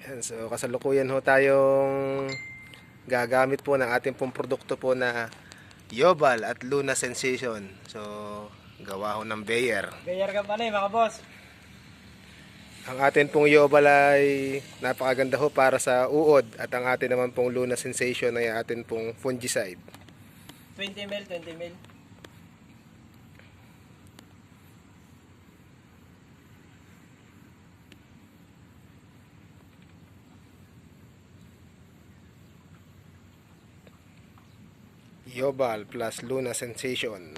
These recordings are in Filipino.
Yan, so kasalukuyan ho tayong gagamit po ng ating pong produkto po na Yobal at Luna Sensation. So gawa ho ng Bayer. Gayar ka pa mga boss. Ang atin pong Yobal ay napakaganda ho para sa uod at ang atin naman pong Luna Sensation ay atin pong fungicide. 20 ml, 20 ml. Yobal plus Luna Sensation.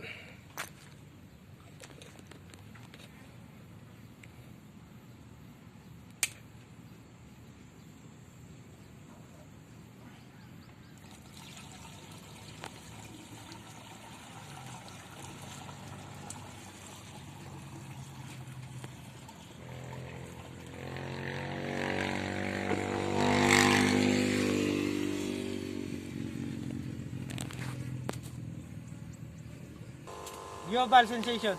Global sensation.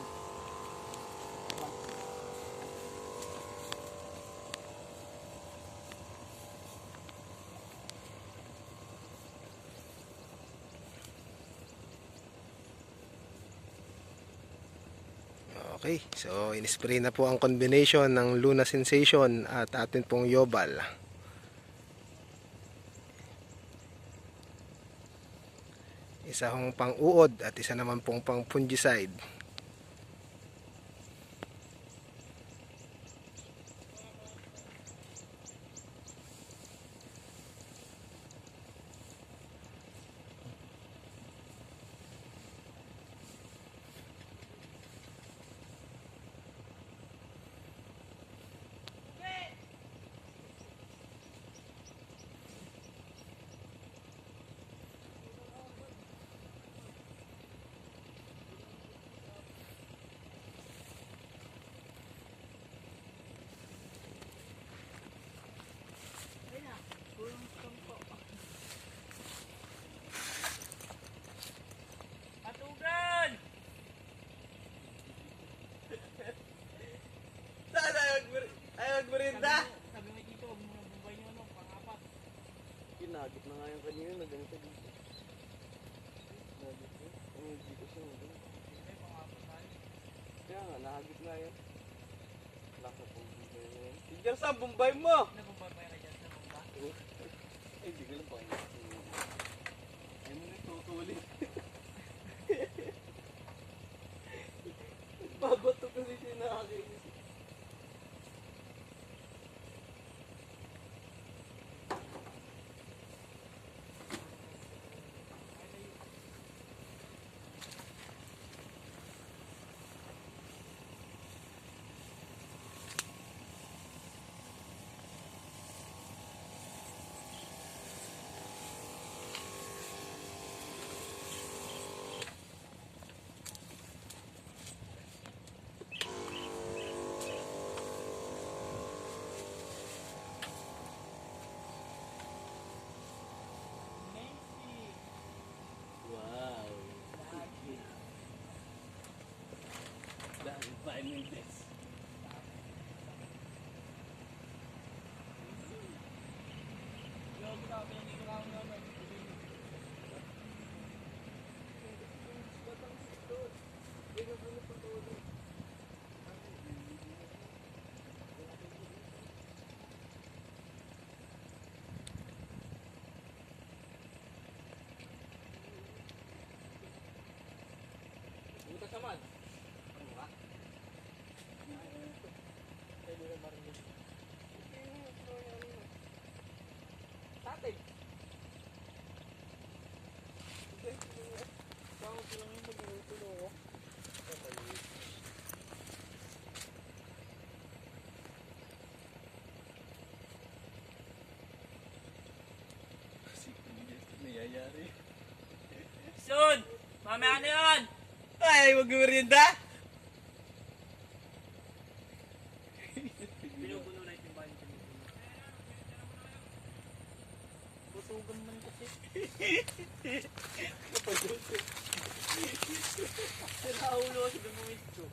Okay, so in-spray na po ang combination ng Luna Sensation at atin pong Yobal. Isa hong pang-uod at isa naman pong pang-fungicide. Patugan! Saan ay magmerinda? Sabi mo dito, huwag mo na bumbay nyo, pang-apat. Kinagit na nga yung kanina na ganito dito. Nagit na. Ang dito siya. Ay, pang-apat tayo. Kaya nga, nahagit na yan. Laka pong bumbay na yan. Tigyan sa bumbay mo! Nabumbay pa yung dyan sa bumba. Ay, di ko lang pa. Ay mo na tutuloy. Babato kasi siya nakakainis. Wow. Dahil 5 minutes. Buta sa man. Ano ba? Tatay. Tawag ko lang yung mag-utulo ko. Kasi nangyayari. Soon! Mamaya na yun! Ay, magmerinda! Pinupuno na yung timbahan niya. Putugan man kasi. Sinaulo kasi ng moment ko.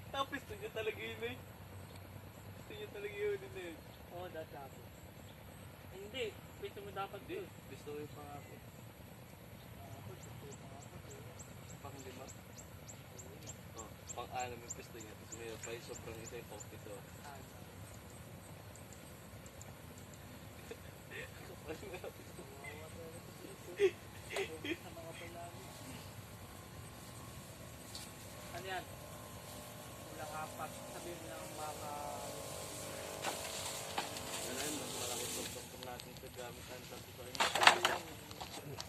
Tapos gusto niya talaga yun eh. Gusto niya talaga yun eh. Oo, dati ako. Hindi. Pwede mo dapat Hindi, yun. gusto ko yung pangako. Pang lima. Oh, pang alam yung pisto niya. Tapos may pa yung sobrang isa yung pang pito. Ano yan? Kulang apat. Sabihin mo lang baka... Ano yun, mas malaki itong natin sa gamit ang tanto sa kanya.